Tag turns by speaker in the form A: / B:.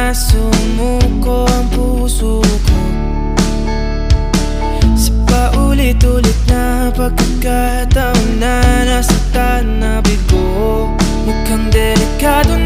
A: na sumuko ang puso ko sa paulit-ulit na pagkakataon na nasaktan na bigo. Mukhang delikado